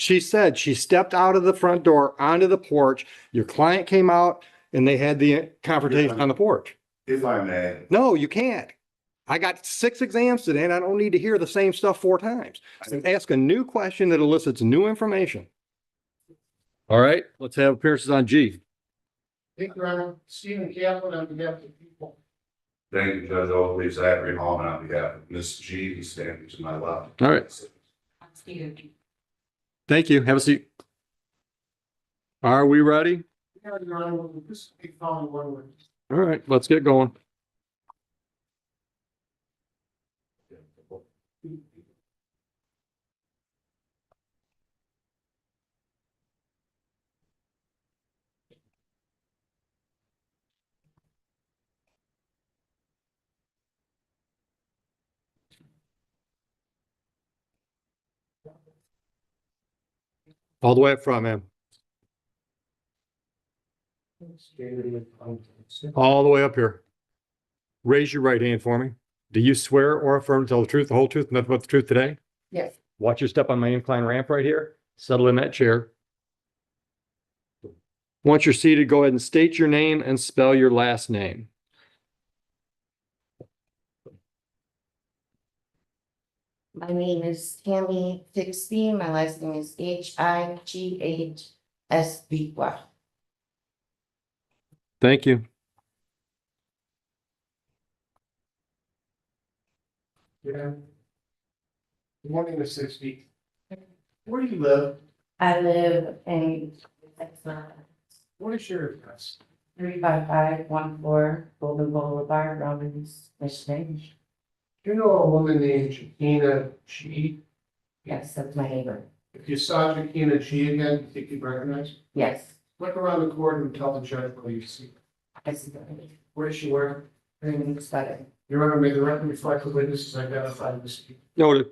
She said she stepped out of the front door onto the porch. Your client came out and they had the confrontation on the porch. If I may, No, you can't. I got 6 exams today and I don't need to hear the same stuff 4 times. Ask a new question that elicits new information. All right, let's have appearances on G. Thank you, Your Honor. Stephen Kaplan on behalf of the people. thank you, Judge Okalley, Zachary Hallman on behalf of Ms. G, who's standing to my left. All right, thank you. Have a seat. Are we ready? Yeah, Your Honor, this is a following one word. All right, let's get going. All the way up front, man. All the way up here. Raise your right hand for me. Do you swear or affirm to tell the truth, the whole truth, nothing but the truth today? Yes. Watch your step on my incline ramp right here. Settle in that chair. Once you're seated, go ahead and state your name and spell your last name. My name is Tammy Fixby. My last name is Highsby. Thank you. Yeah. Good morning, Ms. 60. Where do you live? I live in What is your address? 35514 Golden Boulevard, Romans, Michigan. Do you know a woman named Jakina G? Yes, that's my neighbor. If you saw Jakina G again, do you think you'd recognize her? Yes, Look around the court and tell the judge what you see. I see that. What is she wearing? Green sweater. Your Honor, may the record reflect the witnesses identified this evening. Noted.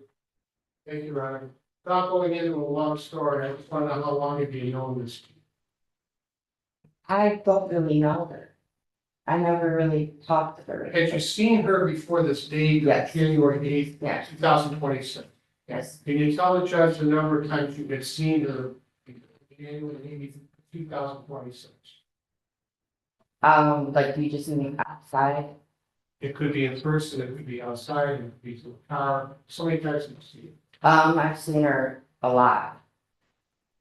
Thank you, Your Honor. Without going into a long story, I just want to know how long have you known this? I don't really know her. I never really talked to her. Had you seen her before this date, Yes. January 8th, Yes, 2026? yes. Can you tell the judge the number of times you had seen her in January 8th, 2026? Like we just meet outside. It could be in person, it could be outside, it could be through a car, so many times you see it. I've seen her a lot.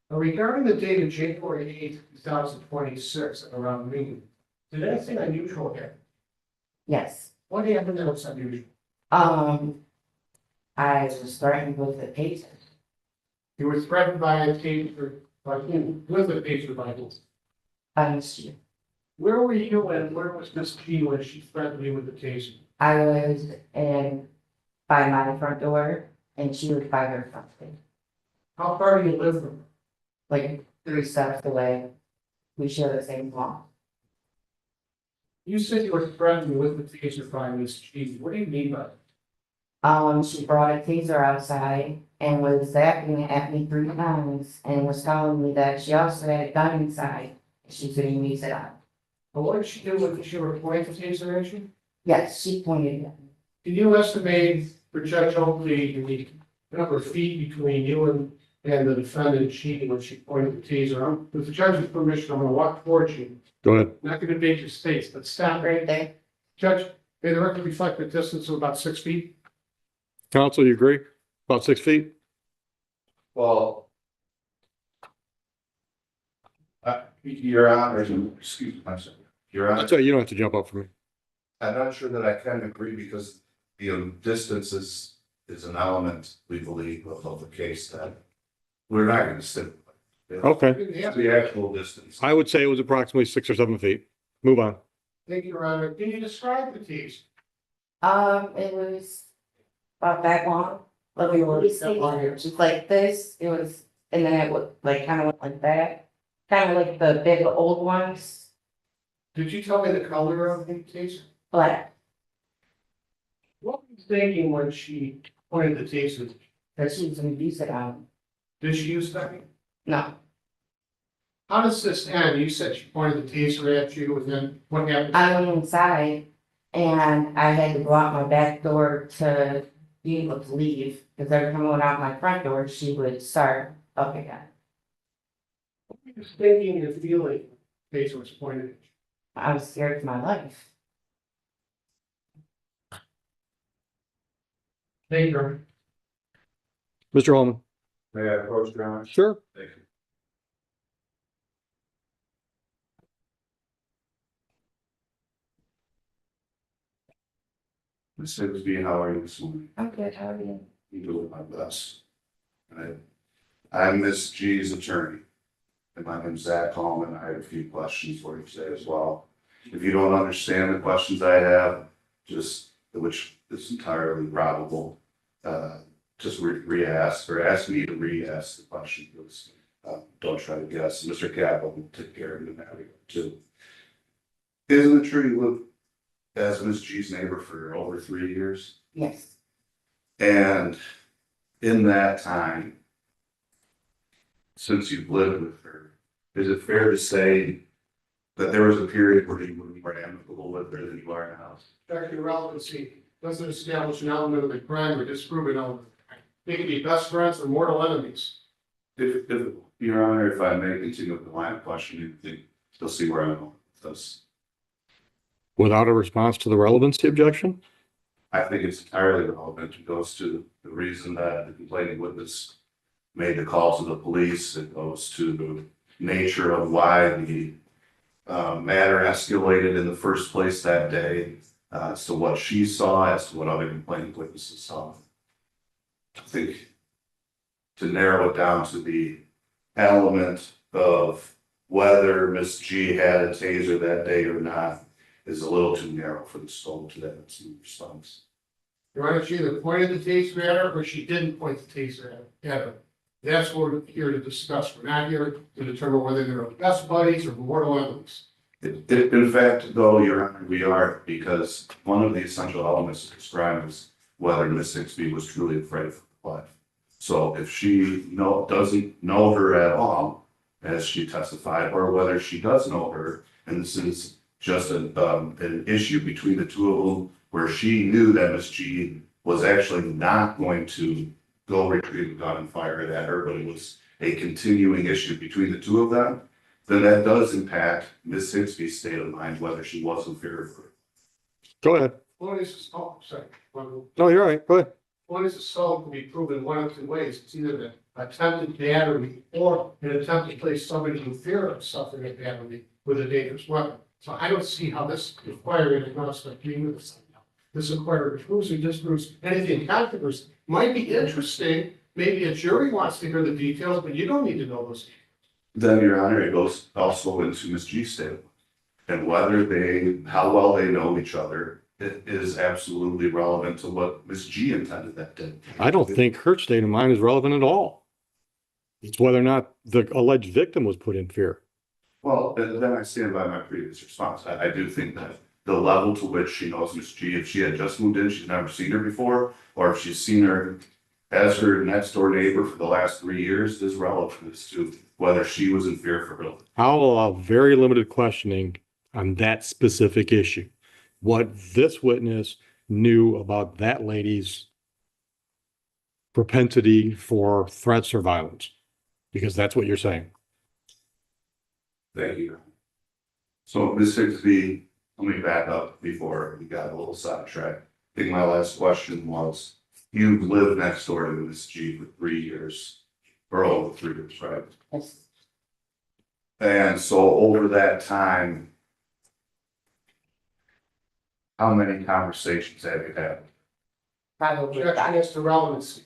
Now, regarding the date of January 8th, 2026, around noon, did anything unusual happen? Yes. What happened that was unusual? I was threatened with the taser. You were threatened by a taser, by who? With a taser by who? Where were you and where was Miss G when she threatened you with the taser? I was in by my front door and she was by her front door, How far do you live from her? like 3 steps away. We share the same wall. You said you were threatened with the taser by Miss G. What do you mean by that? She brought a taser outside and was zapping at me 3 times and was telling me that she also had a gun inside. She's gonna use it out. But what did she do with she were pointing the taser at you? Yes, she pointed at me. Can you estimate for Judge Oakley the number of feet between you and the defendant G when she pointed the taser? With the judge's permission, I'm gonna walk towards you. Go ahead. Not gonna debate your states, but stop. Right there. Judge, may the record reflect the distance of about 6 feet? Counsel, you agree? About 6 feet? Well, Your Honor, excuse me, I'm sorry. Your Honor, That's right. You don't have to jump up for me. I'm not sure that I can agree because the distance is an element, we believe, of the case that we're not going to sit. Okay. The actual distance. I would say it was approximately 6 or 7 feet. Move on. Thank you, Your Honor. Can you describe the taser? It was about that long. Like we were just like this. It was, and then it would like kind of went like that. Kind of like the big old ones, Did you tell me the color of the taser? black. What were you thinking when she pointed the taser? That she was gonna use it on. Did she use that? No, How does this end? You said she pointed the taser at you and then what happened? I went inside and I had to go out my back door to be able to leave. Because every time I went out my front door, she would start Okay, got it. Just thinking and feeling, case was pointed. I was scared for my life. Thank you. Mr. Holman? May I approach, Your Honor? Sure. Thank you. Ms. Sigsby, how are you this morning? I'm good, how are you? I'm doing my best. I'm Ms. G's attorney. And my name's Zach Coleman. I have a few questions for you today as well. If you don't understand the questions I have, just, which is entirely probable, just re-ask or ask me to re-ask the question, please. Don't try to guess. Mr. Capel will take care of you in that regard too. Isn't it true you lived as Ms. G's neighbor for over 3 years? Yes, And in that time, since you've lived with her, is it fair to say that there was a period where you were more amicable with her than you are now? Factor relevancy doesn't establish an element of the crime or disprove an element. They can be best friends or mortal enemies. If, Your Honor, if I may continue with the line of questioning, you'll see where I'm going with this. Without a response to the relevancy objection? I think it's entirely relevant. It goes to the reason that the complaining witness made the call to the police. It goes to the nature of why the matter escalated in the first place that day, as to what she saw, as to what other complaining witnesses saw. I think to narrow it down to the element of whether Miss G had a taser that day or not is a little too narrow for the scope to that response. Your Honor, she either pointed the taser at her or she didn't point the taser at her. That's what we're here to discuss. We're not here to determine whether they're best buddies or mortal enemies. In fact, though, Your Honor, we are, because one of the essential elements of this crime is whether Miss Sigsby was truly afraid of her life. So if she doesn't know her at all, as she testified, or whether she does know her, and this is just an issue between the two of them, where she knew that Miss G was actually not going to go retrieve the gun and fire it at her, but it was a continuing issue between the two of them, then that does impact Miss Sigsby's state of mind, whether she was in fear of her. Go ahead. Sorry. No, you're all right. Go ahead. Once assault can be proven one of two ways. It's either an attempted battery or an attempt to place somebody in fear of suffering a battery with a dangerous weapon. So I don't see how this requiring a non-stop with this required proves or disproves anything in controversy. Might be interesting. Maybe a jury wants to hear the details, but you don't need to know those details. Then, Your Honor, it goes also into Miss G's state of mind. And whether how well they know each other, it is absolutely relevant to what Miss G intended that day. I don't think her state of mind is relevant at all. It's whether or not the alleged victim was put in fear. Well, then I stand by my previous response. I do think that the level to which she knows Miss G, if she had just moved in, she's never seen her before, or if she's seen her as her next door neighbor for the last 3 years, is relevant as to whether she was in fear for her life. I'll allow very limited questioning on that specific issue. What this witness knew about that lady's propensity for threats or violence, because that's what you're saying. Thank you. So, Ms. Sigsby, let me back up before we got a little sidetracked. I think my last question was, you've lived next door to Ms. G for 3 years, or over 3 years, right? yes, And so over that time, how many conversations have you had? probably Objection five, as to relevancy.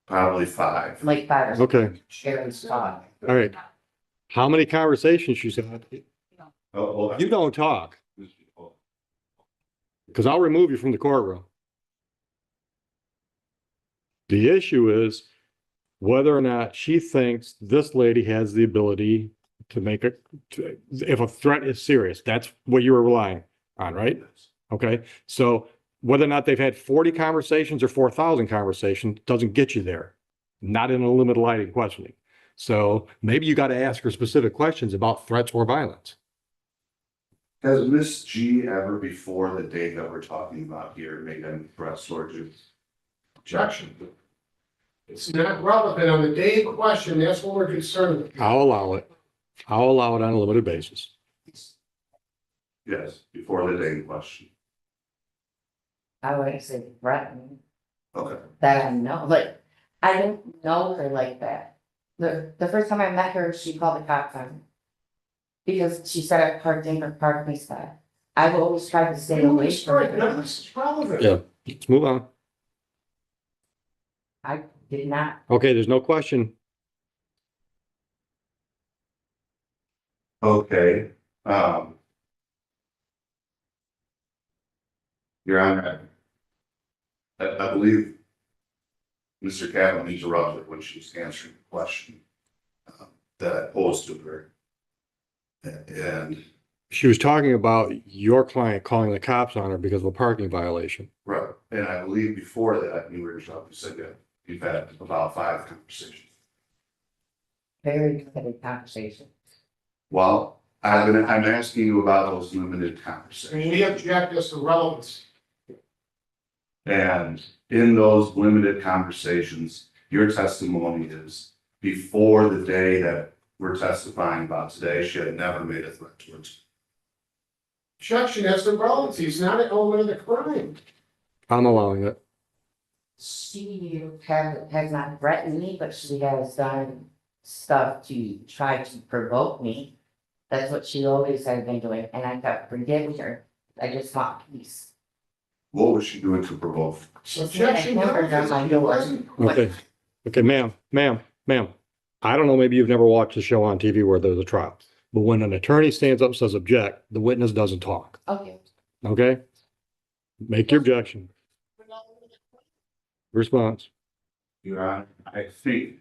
Probably 5. like five or Okay, five. all right. How many conversations she's had? Oh, You don't talk, because I'll remove you from the courtroom. The issue is whether or not she thinks this lady has the ability to make if a threat is serious. That's what you were relying on, right? Okay, so whether or not they've had 40 conversations or 4,000 conversations doesn't get you there. Not in a limited line of questioning. So maybe you got to ask her specific questions about threats or violence. Has Miss G ever before the date that we're talking about here made any threats or Objection. It's not relevant on the day of question, that's what we're concerned with. I'll allow it. I'll allow it on a limited basis. Yes, before the day in question. I wouldn't say threatened, Okay. that I know, like, I didn't know her like that. The first time I met her, she called the cops on me. Because she said I parked in her parking spot. I've always tried to stay away from None of her. this is relevant. Yeah, let's move on. I did not, Okay, there's no question. Okay, Your Honor, I believe Mr. Cavan interrupted when she was answering the question that I posed to her. And, She was talking about your client calling the cops on her because of a parking violation. right, and I believe before that, you were interrupted, said that you've had about 5 conversations. very limited conversation. Well, I'm asking you about those limited And conversations. we object as to relevancy. And in those limited conversations, your testimony is before the day that we're testifying about today, she had never made a threat towards Objection as to relevancy, it's not an element of the crime. I'm allowing it. She has not threatened me, but she has done stuff to try to provoke me. That's what she always has been doing, and I got forgiven her. I just want peace. What was she doing to provoke? Objection. I've never done my door. Okay, okay, ma'am. I don't know, maybe you've never watched a show on TV where there's a trial. But when an attorney stands up and says object, the witness doesn't talk, Okay. okay? Make your objection. Response. Your Honor, I think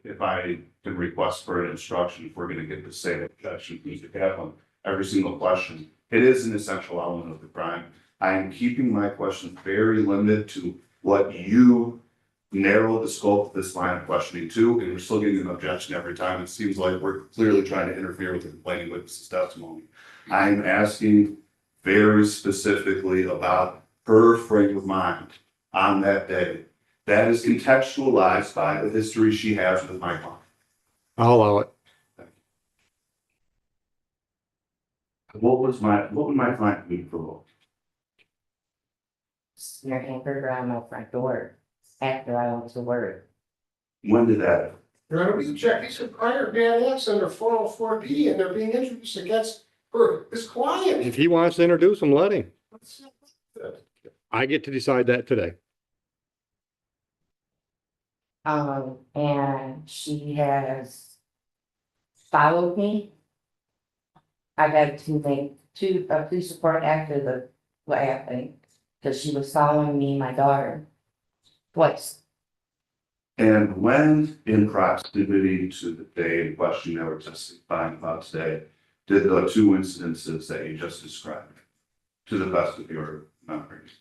if I can request for an instruction, if we're gonna get the same objection from Mr. Kaplan, every single question, it is an essential element of the crime. I am keeping my questions very limited to what you narrow the scope of this line of questioning to, and we're still getting an objection every time. It seems like we're clearly trying to interfere with the complaining witness's testimony. I'm asking very specifically about her frame of mind on that day. That is contextualized by the history she has with my client. I'll allow it. What would my client be provoked? Smear hamburger on my front door after I went to work. When did that? Your Honor, we object, these are prior bad acts under 404B, and they're being introduced against her, this client. If he wants to introduce them, let him. I get to decide that today. And she has followed me. I got to make a police report after what happened, because she was following me and my daughter twice. And when in proximity to the day in question that we're testifying about today, did the 2 incidences that you just described, to the best of your memories?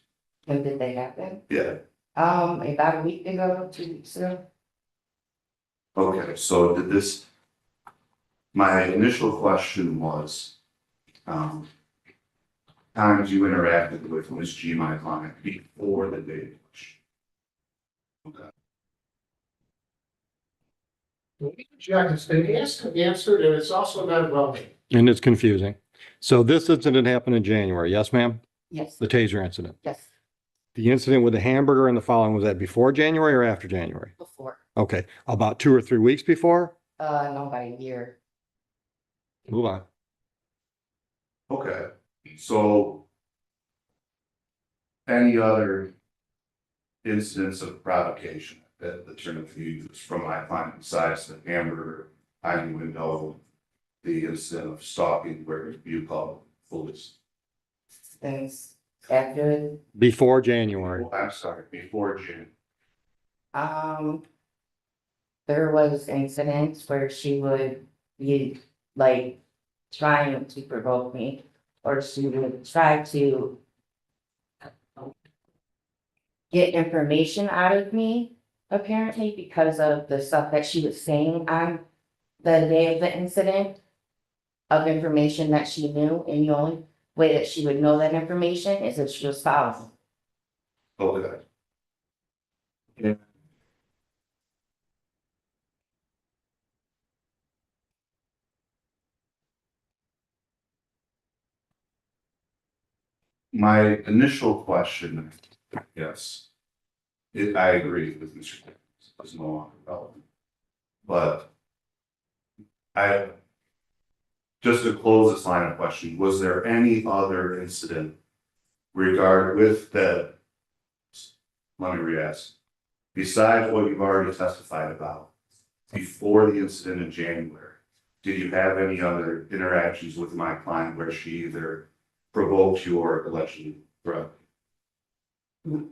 When did they happen? Yeah. About a week ago, 2 weeks ago. Okay, so did this, my initial question was, times you interacted with Ms. G, my client, before the day in question. Okay. We object, it's been asked and answered, and it's also not relevant. And it's confusing. So this incident happened in January. Yes, ma'am? Yes, The taser incident. yes, The incident with the hamburger and the following, was that before January or after January? before. Okay, about 2 or 3 weeks before? No, about a year. Move on. Okay, so any other incidents of provocation that the term of use from my client besides the hamburger, hiding window, the incident of stalking where you call police? Since after, Before January. I'm sorry, before June. there was incidents where she would be like trying to provoke me, or she would try to get information out of me, apparently, because of the stuff that she was saying on the day of the incident, of information that she knew, and the only way that she would know that information is if she was following. Okay. And my initial question, yes, I agree with Mr. Dickens, it's no longer relevant. But just to close this line of question, was there any other incident with that, let me re-ask, besides what you've already testified about, before the incident in January, did you have any other interactions with my client where she either provoked you or allegedly threatened? Okay.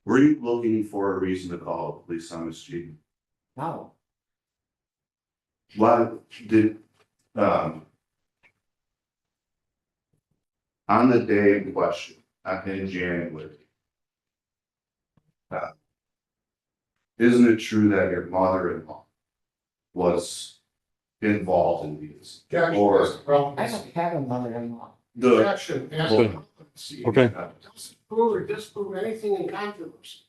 Were you looking for a reason to call the police on Ms. G? No, Why did, on the day in question, in January, isn't it true that your mother-in-law was involved in these? Judge, Or that's the problem. I don't have a mother-in-law. the, Objection, ask Okay. the competency. Okay. Doesn't prove or disprove anything in controversy.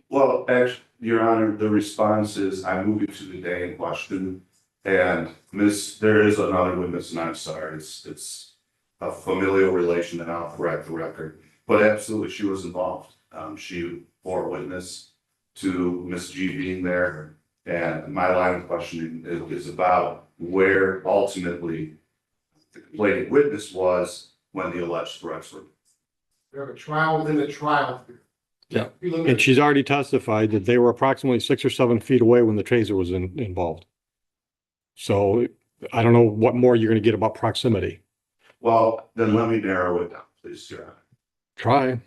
well, actually, Your Honor, the response is, I move you to the day in question. And there is another witness, and I'm sorry, it's a familial relation, and I'll correct the record. But absolutely, she was involved. She bore witness to Miss G being there. And my line of questioning is about where ultimately the complaining witness was when the alleged threats were. We have a trial within a trial here. Yeah. Preliminary. And she's already testified that they were approximately 6 or 7 feet away when the taser was involved. So I don't know what more you're going to get about proximity. Well, then let me narrow it down, please, Your Honor. Try.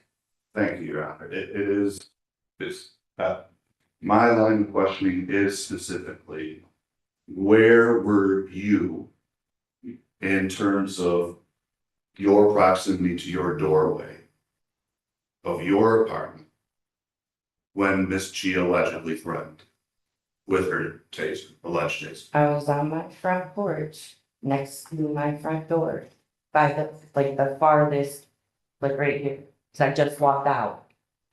Thank you, Your Honor. It is, my line of questioning is specifically, where were you in terms of your proximity to your doorway of your apartment when Miss G allegedly threatened with her taser, alleged taser? I was on my front porch, next to my front door, by the farthest, like right here, so I just walked out.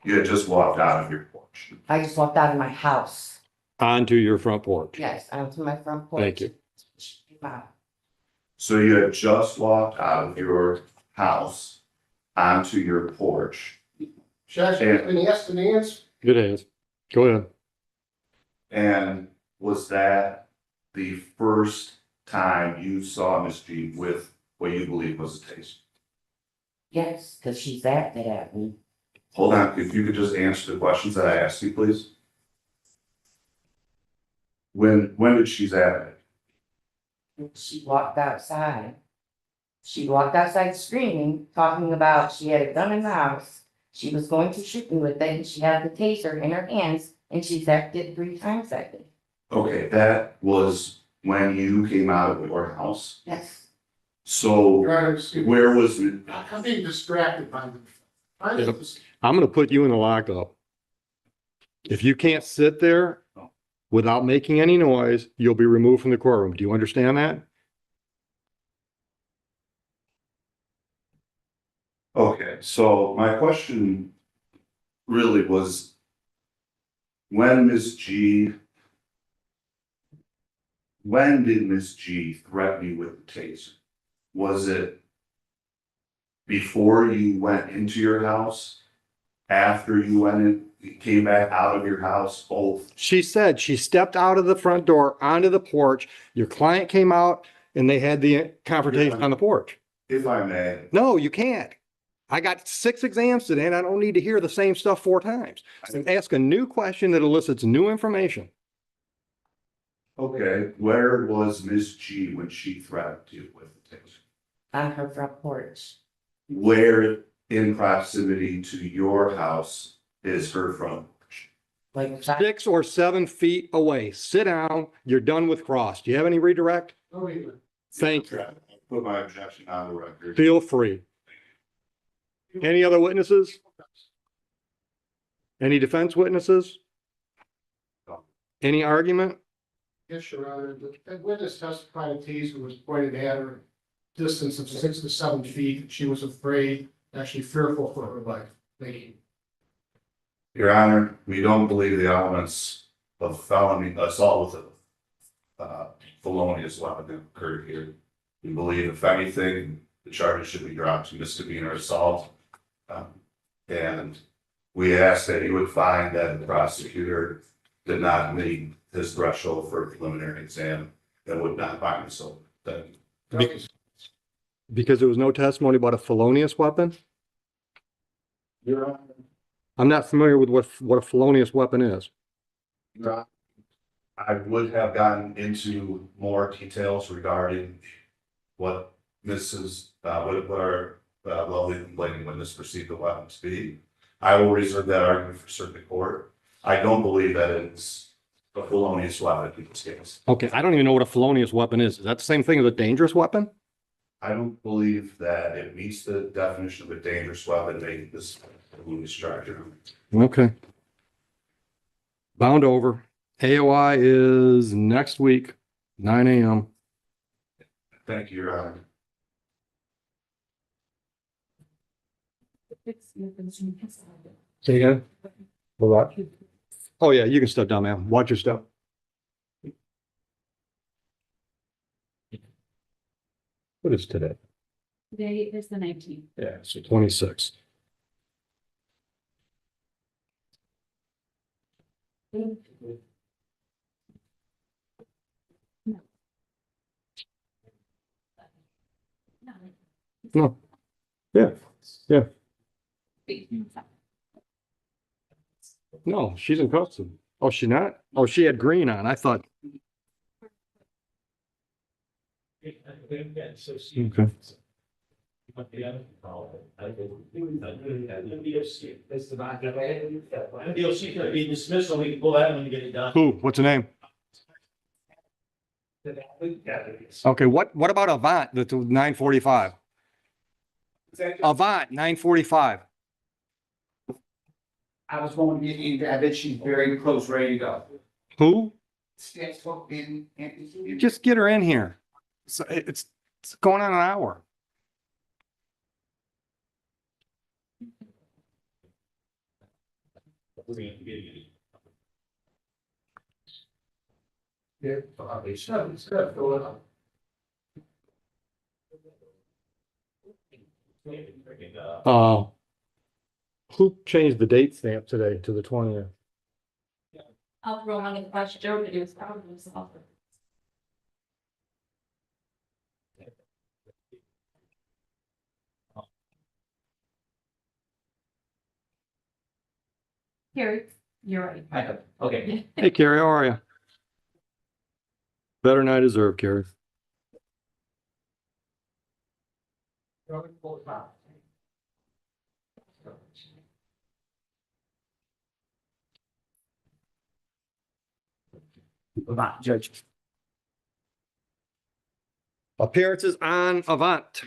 You had just walked out of your porch. I just walked out of my house. Onto your front porch. Yes, onto my front porch. Thank you. Wow. So you had just walked out of your house onto your porch. Judge, Yeah. been asked and answered. It is. Go ahead. And was that the first time you saw Miss G with what you believe was a taser? Yes, because she's acted at me. Hold on, if you could just answer the questions that I asked you, please. When did she at it? She walked outside. She walked outside screaming, talking about she had a gun in the house. She was going to shoot me with it, and she had the taser in her hands, and she's acted 3 times that day. Okay, that was when you came out of your house. Yes. So Your Honor, excuse me. where was it? I'm being distracted by the. Yep. I'm going to put you in the lockup. If you can't sit there without making any noise, you'll be removed from the courtroom. Do you understand that? Okay, so my question really was, when did Miss G threaten you with the taser? Was it before you went into your house? After you went in, you came back out of your house, both? She said she stepped out of the front door onto the porch. Your client came out and they had the confrontation on the porch. If I may. No, you can't. I got 6 exams today and I don't need to hear the same stuff 4 times. Ask a new question that elicits new information. Okay, where was Miss G when she threatened you with the taser? On her front porch. Where in proximity to your house is her front porch? Like 6 or 7 feet away. Sit down. You're done with cross. Do you have any redirect? No, wait a minute. Thank you. Put my objection on the record. Feel free. Any other witnesses? Any defense witnesses? Any argument? Yes, Your Honor, the witness testified a taser was pointed at her distance of 6 to 7 feet. She was afraid, actually fearful for her life. Thank you. Your Honor, we don't believe the elements of felony assault with a felonious weapon that occurred here. We believe, if anything, the charges should be dropped to misdemeanor assault. And we asked that you would find that the prosecutor did not meet his threshold for a preliminary exam and would not find him so. Thank you. Because there was no testimony about a felonious weapon? Your Honor. I'm not familiar with what a felonious weapon is. Your Honor, I would have gotten into more details regarding what what our lovely complaining witness perceived the weapon to be. I will reserve that argument for circuit court. I don't believe that it's a felonious weapon in this case. Okay, I don't even know what a felonious weapon is. Is that the same thing as a dangerous weapon? I don't believe that it meets the definition of a dangerous weapon, making this a felonious charge. Okay. Bound over. AOI is next week, 9 a.m. Thank you, Your Honor. Say again? What? Oh, yeah, you can step down, man. Watch your step. What is today? Today is the 19th. Yeah, so 26. No. Yeah, yeah. No, she's in custody. Oh, she not? Oh, she had green on. I thought. Okay. DOC could be dismissed, so we can pull that when you get it done. Who? What's the name? Okay, what about Avant, that's 945? Avant, 945. I was going to get into that, but she's very close, ready to go. Who? Stands for in. Just get her in here. So it's going on an hour. Yeah, it's good, going on. Who changed the date stamp today to the 20th? I'll throw on the question, Joe, to do his problem himself. Carrie, you're right. I know, okay. Hey, Carrie, how are you? Better than I deserve, Carrie. About Judge. Appearances on Avant.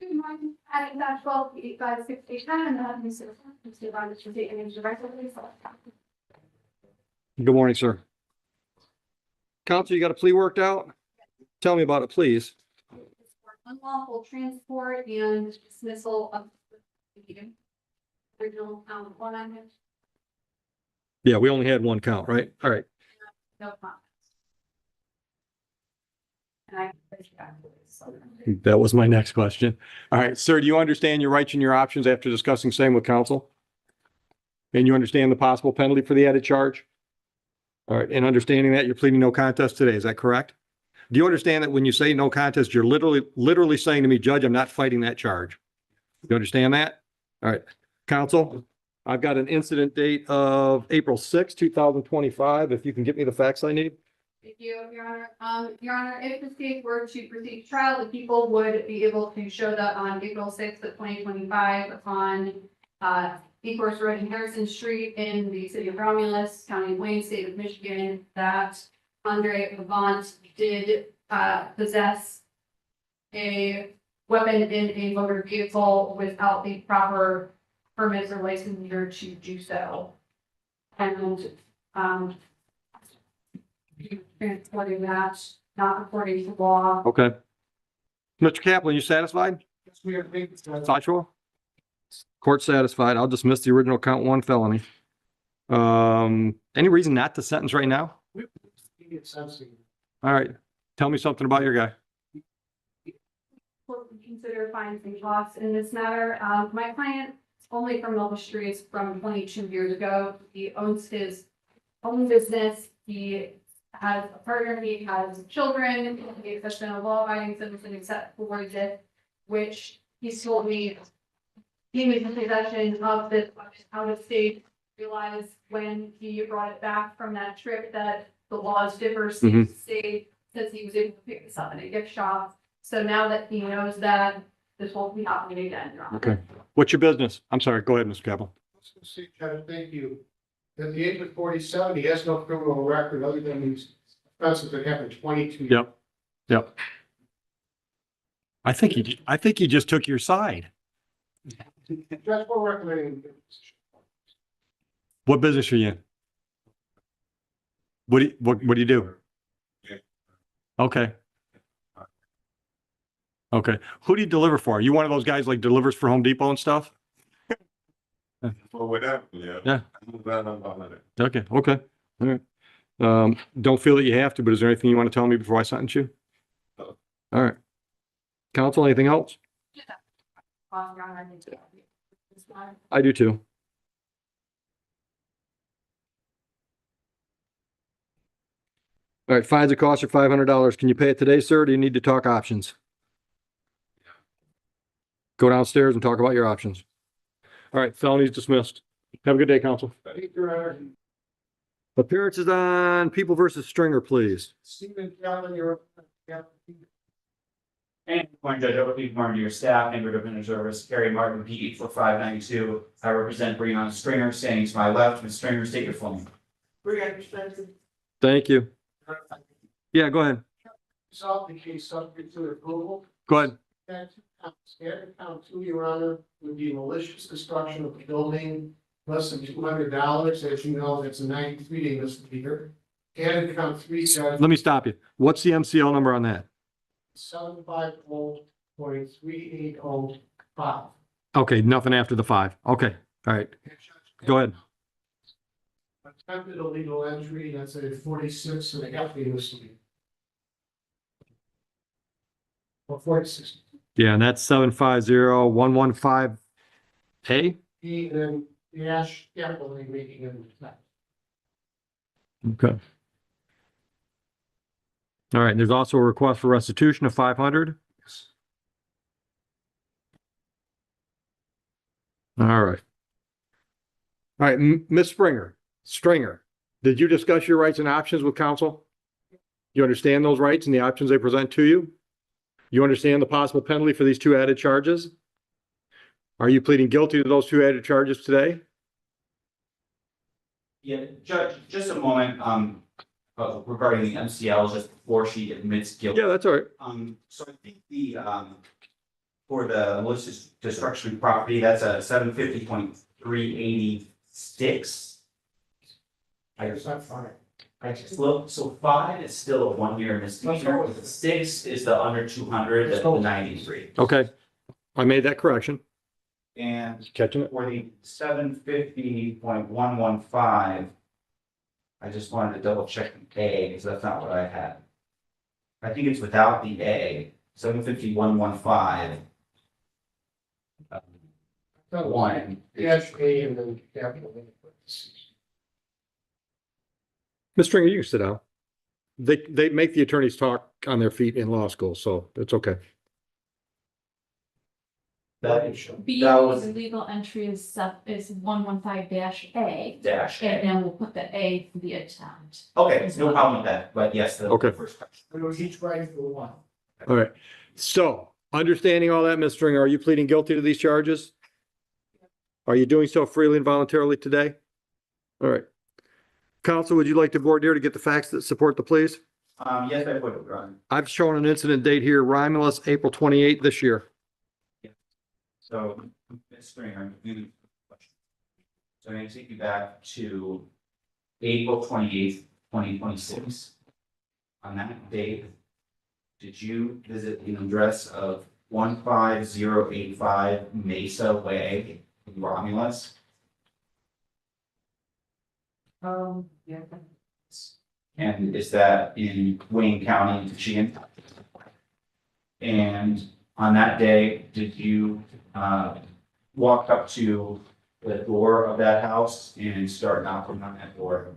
Good morning, I am at 12:85:60, and Mr. Vant should take an directly. Good morning, sir. Counsel, you got a plea worked out? Tell me about it, please. Unlawful transport and dismissal of the original one on it, Yeah, we only had one count, right? All right. no comments. And I. That was my next question. All right, sir, do you understand your rights and your options after discussing same with counsel? And you understand the possible penalty for the added charge? All right, and understanding that you're pleading no contest today, is that correct? Do you understand that when you say no contest, you're literally saying to me, Judge, I'm not fighting that charge? You understand that? All right, counsel, I've got an incident date of April 6, 2025. If you can get me the facts I need. Thank you, Your Honor. Your Honor, if this case were to proceed to trial, the people would be able to show that on April 6th of 2025 upon Ecorse Road and Harrison Street in the city of Romulus, County of Wayne, state of Michigan, that Andre Vant did possess a weapon in a motor vehicle without the proper permits or licensure to do so. And transporting that not according to law. Okay. Mr. Kaplan, you satisfied? Yes, we are making. Factual? Court satisfied. I'll dismiss the original count one felony. Any reason not to sentence right now? It's sensitive. All right. Tell me something about your guy. consider fines and costs in this matter. My client, only criminal history is from 22 years ago. He owns his own business. He has a partner, he has children, he has been a law-abiding citizen except for this, which he's told me he was in possession of this out of state, realized when he brought it back from that trip that the laws differ state to state, since he was able to pick this up in a gift shop. So now that he knows that, this won't be happening again, Your Honor. Okay. What's your business? I'm sorry, go ahead, Mr. Capel. See, Kevin, thank you. At the age of 47, he has no criminal record other than these offenses that happened 22 years. Yep. Yep. I think he just took your side. That's what we're recommending. What business are you in? What do you do? Okay. Okay. Who do you deliver for? Are you one of those guys like delivers for Home Depot and stuff? For whatever, yeah. Yeah. Yeah. Okay, okay. All right. Don't feel that you have to, but is there anything you want to tell me before I sentence you? No. All right. Counsel, anything else? Your Honor, I think this matter. I do too. All right, fines and costs are $500. Can you pay it today, sir? Or do you need to talk options? Go downstairs and talk about your options. All right, felonies dismissed. Have a good day, counsel. Thank you, Your Honor. Appearances on People versus Stringer, please. Stephen Calvin, you're. And point Judge Oakley, Martin to your staff, neighborhood observers, Carrie Martin, P 4592. I represent Bion Stringer, standing to my left. Ms. Stringer, state your full name. Thank you. Yeah, go ahead. Resolve the case subject to approval. Go ahead. Added count two, Your Honor, would be malicious destruction of the building, less than $200. As you know, that's a 93-day misdemeanor. Added count three, Judge. Let me stop you. What's the MCL number on that? 750.3805. Okay, nothing after the 5. Okay, all right. Go ahead. Attempted illegal entry, that's a 46.5-day misdemeanor. Or 46. Yeah, and that's 750115A. And then dash capital making an attack. Okay. All right, there's also a request for restitution of 500. All right. All right, Ms. Stringer, did you discuss your rights and options with counsel? You understand those rights and the options they present to you? You understand the possible penalty for these two added charges? Are you pleading guilty to those two added charges today? Yeah, Judge, just a moment, regarding the MCL, just before she admits guilt. Yeah, that's all right. So I think the, for the malicious destruction of property, that's a 750.386. I It's not fine. just look, so 5 is still a 1-year misdemeanor, 6 is the under 200, that's the 93. Okay, I made that correction. And Catching it? for the 750.115, I just wanted to double check the A, because that's not what I had. I think it's without the A, 750.115. One. Dash A and then capital. Ms. Stringer, you can sit down. They make the attorneys talk on their feet in law school, so it's okay. B That was- illegal entry is 115-A. Dash A. And then we'll put the A for the attempt. Okay, no problem with that, but yes, the Okay. first question. It was each right for one. All right. So, understanding all that, Ms. Stringer, are you pleading guilty to these charges? Are you doing so freely and voluntarily today? All right. Counsel, would you like to voir dire to get the facts that support the pleas? Yes, I would, Your Honor. I've shown an incident date here, Romulus, April 28th this year. So, Ms. Stringer, I'm gonna- so I'm going to take you back to April 28th, 2026. On that date, did you visit the address of 15085 Mesa Way, in Romulus? Yeah. And is that in Wayne County, Michigan? And on that day, did you, walk up to the door of that house and start knocking on that door?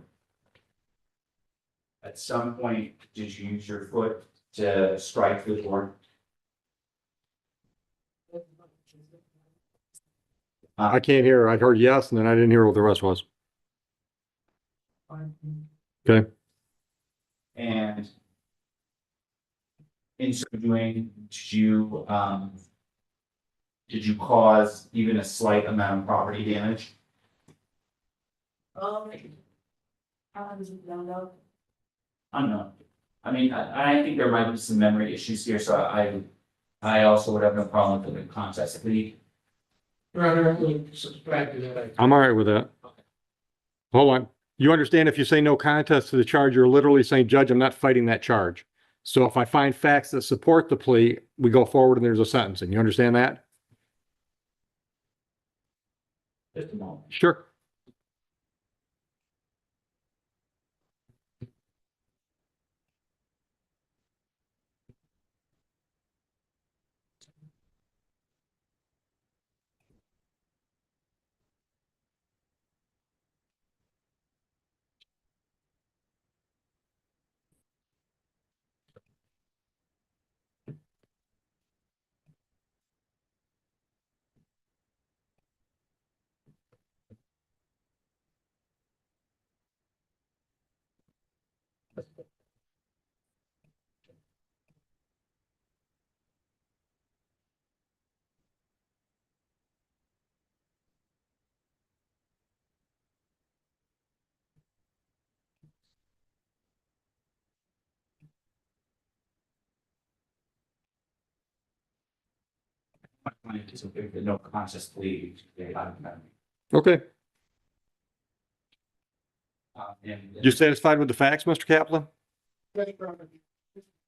At some point, did you use your foot to strike the door? I can't hear. I heard yes, and then I didn't hear what the rest was. Okay. And in so doing, did you cause even a slight amount of property damage? Unknown. I mean, I think there might be some memory issues here, so I also would have no problem with the contest plea. Your Honor, I'm going to subscribe to that. I'm all right with that. Hold on. You understand if you say no contest to the charge, you're literally saying, Judge, I'm not fighting that charge. So if I find facts that support the plea, we go forward and there's a sentencing. You understand that? Just a moment. Sure. My client is okay with the no contest plea. Okay. And You satisfied with the facts, Mr. Kaplan? This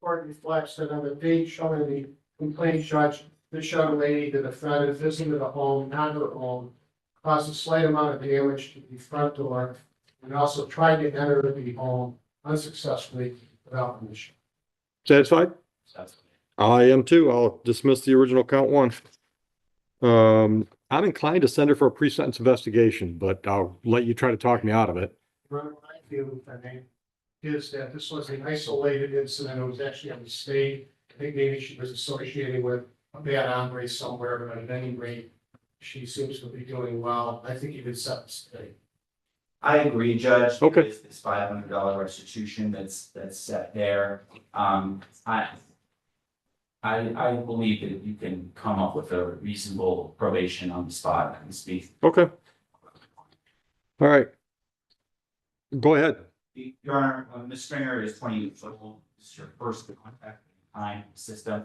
report reflects that on the date shown in the complaint, Judge, this young lady, the defendant, visited a home, not her own, caused a slight amount of damage to the front door, and also tried to enter the home unsuccessfully without permission. Satisfied? that's- I am too. I'll dismiss the original count one. I'm inclined to send her for a pre-sentence investigation, but I'll let you try to talk me out of it. What I feel, if I may, is that this was an isolated incident. It was actually a mistake. I think maybe she was associated with a bad Andre somewhere, but at any rate, she seems to be doing well. I think you could set the state. I agree, Judge. Okay. There's this $500 restitution that's set there. I believe that you can come up with a reasonable probation on the spot and speak. Okay. All right. Go ahead. Your Honor, Ms. Stringer is 20 years old. This is her first contact with the time system.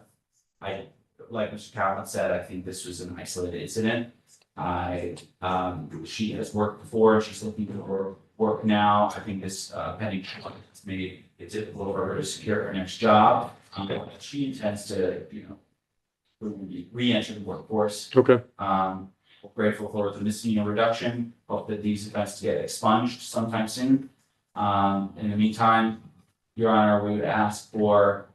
Like Mr. Kaplan said, I think this was an isolated incident. She has worked before. She's looking for work now. I think this pending trial has made it difficult for her to secure her next job. She intends to, re-enter the workforce. Okay. We're grateful for the misdemeanor reduction. Hope that these events get expunged sometime soon. In the meantime, Your Honor, we would ask for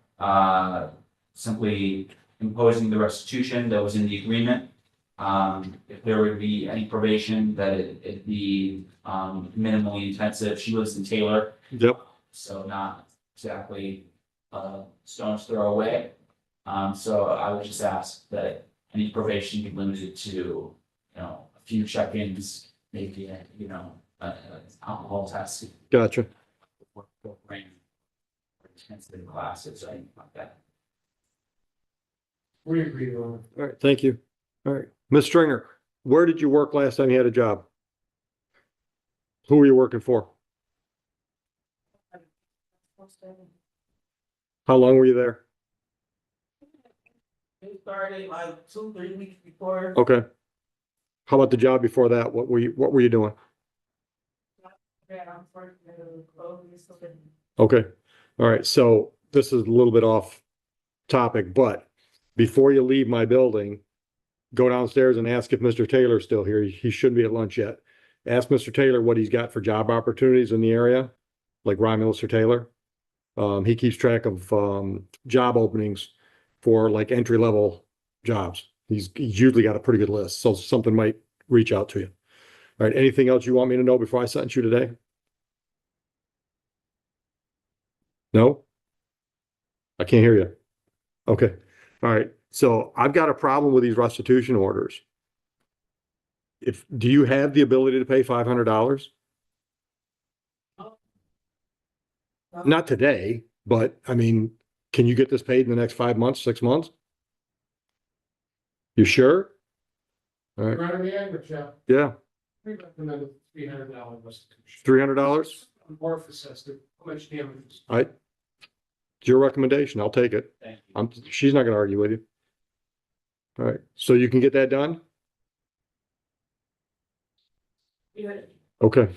simply imposing the restitution that was in the agreement. If there would be any probation, that it be minimally intensive. She lives in Taylor, Yep. so not exactly stone's throw away. So I would just ask that any probation be limited to, a few check-ins, maybe, alcohol test. Gotcha. Intensive classes, or anything like that. We agree, Your Honor. All right. Thank you. All right. Ms. Stringer, where did you work last time you had a job? Who were you working for? How long were you there? It started like 2-3 weeks before. Okay. How about the job before that? What were you doing? Okay. All right. So this is a little bit off topic, but before you leave my building, go downstairs and ask if Mr. Taylor's still here. He shouldn't be at lunch yet. Ask Mr. Taylor what he's got for job opportunities in the area, like Romulus or Taylor. He keeps track of job openings for like entry level jobs. He's usually got a pretty good list, so something might reach out to you. All right, anything else you want me to know before I sentence you today? No? I can't hear you. Okay, all right, so I've got a problem with these restitution orders. Do you have the ability to pay $500? Not today, but I mean, can you get this paid in the next 5 months, 6 months? You sure? All right, Right on the average, yeah, yeah, we recommended $300 restitution. $300? More assessed, how much damage? All right. It's your recommendation. I'll take it. Thank you. She's not gonna argue with you. All right, so you can get that done? Okay.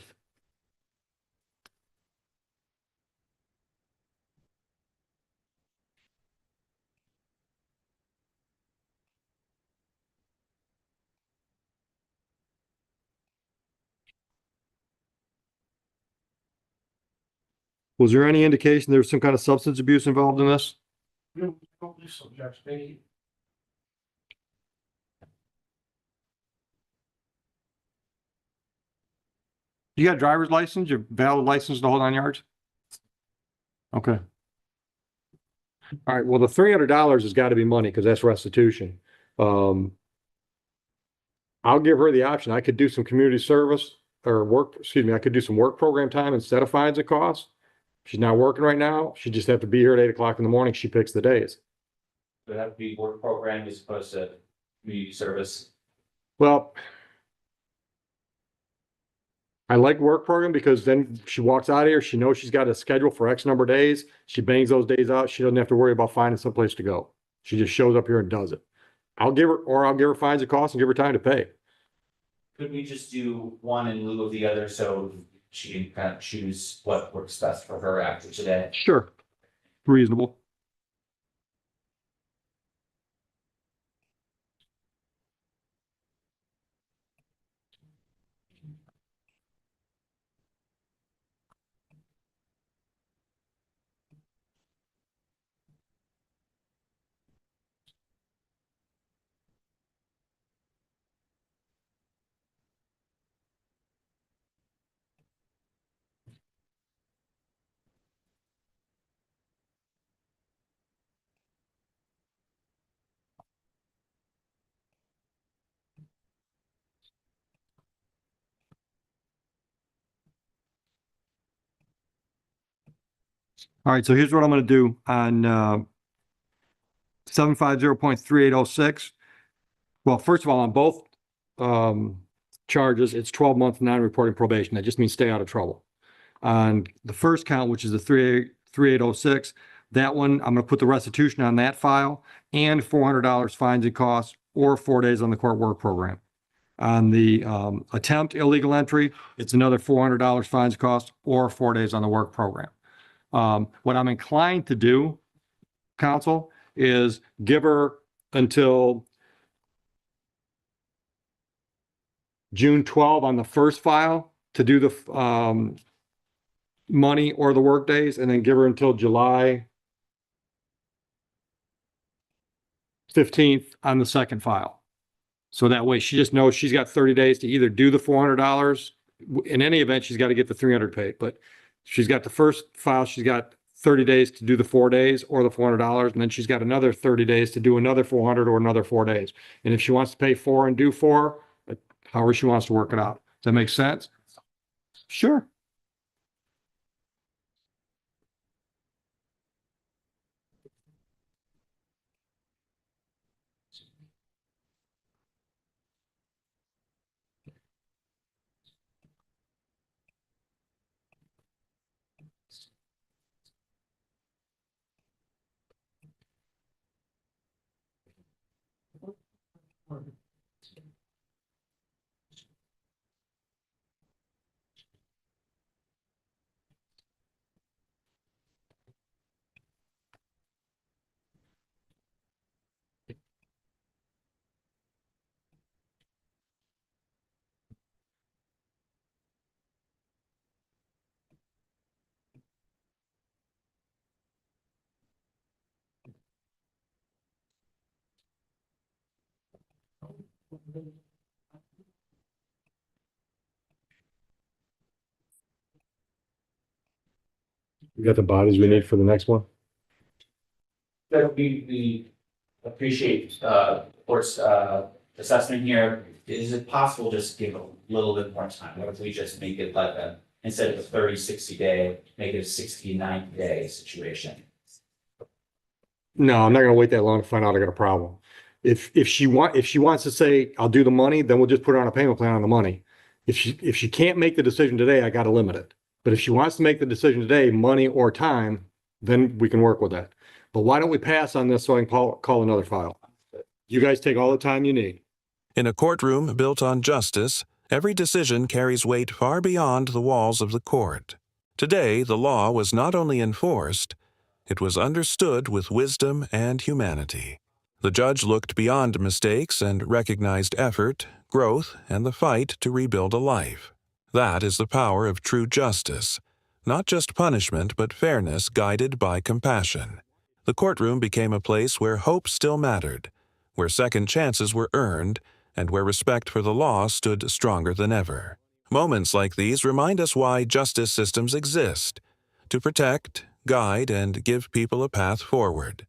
Was there any indication there was some kind of substance abuse involved in this? No, don't do so, Judge, thank you. You got a driver's license, your valid license to hold on yards? Okay. All right, well, the $300 has got to be money because that's restitution. I'll give her the option. I could do some community service or work, excuse me, I could do some work program time instead of fines and costs. She's not working right now. She just have to be here at 8 o'clock in the morning. She picks the days. Would have to be work program as opposed to community service. Well, I like work program because then she walks out of here, she knows she's got a schedule for X number of days. She bangs those days out. She doesn't have to worry about finding someplace to go. She just shows up here and does it. I'll give her fines and costs and give her time to pay. Could we just do one in lieu of the other so she can kind of choose what works best for her after today? Sure. Reasonable. All right, so here's what I'm gonna do on 750.3806. Well, first of all, on both charges, it's 12-month non-reporting probation. That just means stay out of trouble. On the first count, which is the 3806, that one, I'm gonna put the restitution on that file and $400 fines and costs or 4 days on the court work program. On the attempt illegal entry, it's another $400 fines costs or 4 days on the work program. What I'm inclined to do, counsel, is give her until June 12 on the first file to do the money or the work days, and then give her until July 15th on the second file. So that way she just knows she's got 30 days to either do the $400. In any event, she's got to get the 300 paid, but she's got the first file, she's got 30 days to do the 4 days or the $400, and then she's got another 30 days to do another 400 or another 4 days. And if she wants to pay 4 and do 4, however she wants to work it out. Does that make sense? Sure. You got the bodies we need for the next one? But we appreciate, of course, assessment here. Is it possible just to give a little bit more time? What if we just make it like a, instead of a 30, 60 day, make it a 60, 90 day situation? No, I'm not gonna wait that long to find out I got a problem. If she wants to say, I'll do the money, then we'll just put her on a payment plan on the money. If she can't make the decision today, I gotta limit it. But if she wants to make the decision today, money or time, then we can work with that. But why don't we pass on this so I can call another file? You guys take all the time you need. In a courtroom built on justice, every decision carries weight far beyond the walls of the court. Today, the law was not only enforced, it was understood with wisdom and humanity. The judge looked beyond mistakes and recognized effort, growth, and the fight to rebuild a life. That is the power of true justice, not just punishment but fairness guided by compassion. The courtroom became a place where hope still mattered, where second chances were earned, and where respect for the law stood stronger than ever. Moments like these remind us why justice systems exist: to protect, guide, and give people a path forward.